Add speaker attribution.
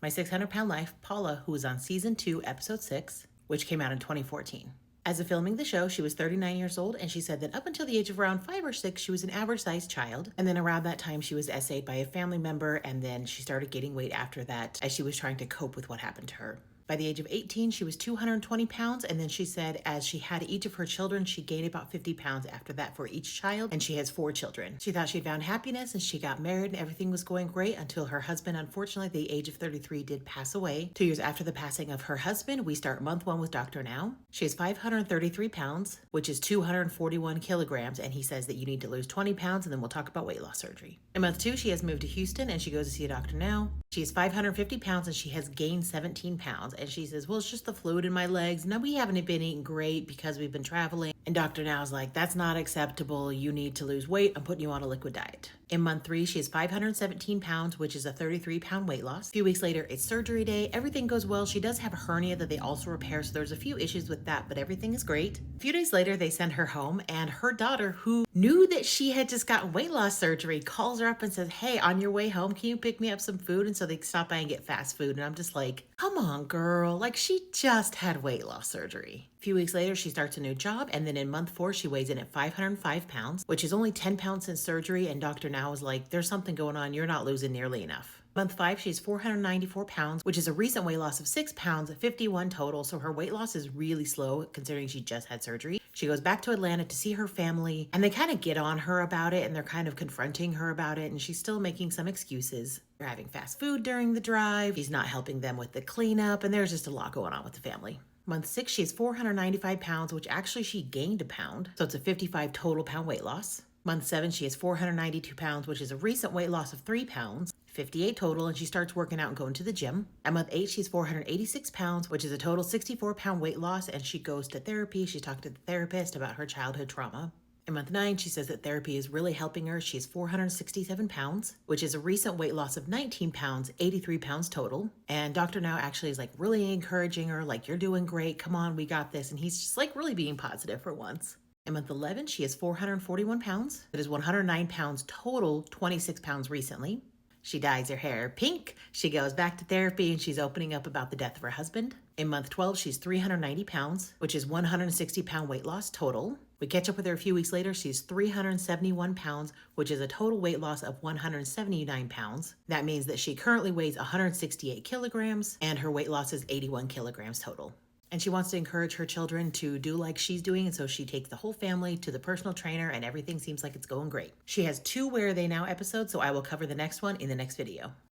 Speaker 1: My 600-pound life, Paula, who was on season 2, episode 6, which came out in 2014. As of filming the show, she was 39 years old, and she said that up until the age of around 5 or 6, she was an average-sized child. And then around that time, she was SA'd by a family member, and then she started gaining weight after that as she was trying to cope with what happened to her. By the age of 18, she was 220 pounds, and then she said as she had each of her children, she gained about 50 pounds after that for each child, and she has 4 children. She thought she'd found happiness, and she got married, and everything was going great until her husband, unfortunately, at the age of 33, did pass away. 2 years after the passing of her husband, we start month 1 with Dr. Now. She is 533 pounds, which is 241 kilograms, and he says that you need to lose 20 pounds, and then we'll talk about weight loss surgery. In month 2, she has moved to Houston, and she goes to see a Dr. Now. She is 550 pounds, and she has gained 17 pounds. And she says, well, it's just the fluid in my legs. Now, we haven't been eating great because we've been traveling. And Dr. Now's like, that's not acceptable. You need to lose weight. I'm putting you on a liquid diet. In month 3, she is 517 pounds, which is a 33-pound weight loss. A few weeks later, it's surgery day. Everything goes well. She does have a hernia that they also repair, so there's a few issues with that, but everything is great. A few days later, they send her home, and her daughter, who knew that she had just gotten weight loss surgery, calls her up and says, hey, on your way home, can you pick me up some food? And so they stop by and get fast food, and I'm just like, come on, girl. Like, she just had weight loss surgery. A few weeks later, she starts a new job, and then in month 4, she weighs in at 505 pounds, which is only 10 pounds since surgery, and Dr. Now is like, there's something going on. You're not losing nearly enough. Month 5, she's 494 pounds, which is a recent weight loss of 6 pounds, 51 total, so her weight loss is really slow considering she just had surgery. She goes back to Atlanta to see her family, and they kind of get on her about it, and they're kind of confronting her about it, and she's still making some excuses. They're having fast food during the drive. She's not helping them with the cleanup, and there's just a lot going on with the family. Month 6, she has 495 pounds, which actually she gained a pound, so it's a 55 total pound weight loss. Month 7, she has 492 pounds, which is a recent weight loss of 3 pounds, 58 total, and she starts working out and going to the gym. At month 8, she's 486 pounds, which is a total 64-pound weight loss, and she goes to therapy. She talked to the therapist about her childhood trauma. In month 9, she says that therapy is really helping her. She's 467 pounds, which is a recent weight loss of 19 pounds, 83 pounds total. And Dr. Now actually is like really encouraging her, like, you're doing great. Come on, we got this. And he's just like really being positive for once. In month 11, she is 441 pounds. That is 109 pounds total, 26 pounds recently. She dyes her hair pink. She goes back to therapy, and she's opening up about the death of her husband. In month 12, she's 390 pounds, which is 160-pound weight loss total. We catch up with her a few weeks later. She's 371 pounds, which is a total weight loss of 179 pounds. That means that she currently weighs 168 kilograms, and her weight loss is 81 kilograms total. And she wants to encourage her children to do like she's doing, and so she takes the whole family to the personal trainer, and everything seems like it's going great. She has 2 Where Are They Now episodes, so I will cover the next one in the next video.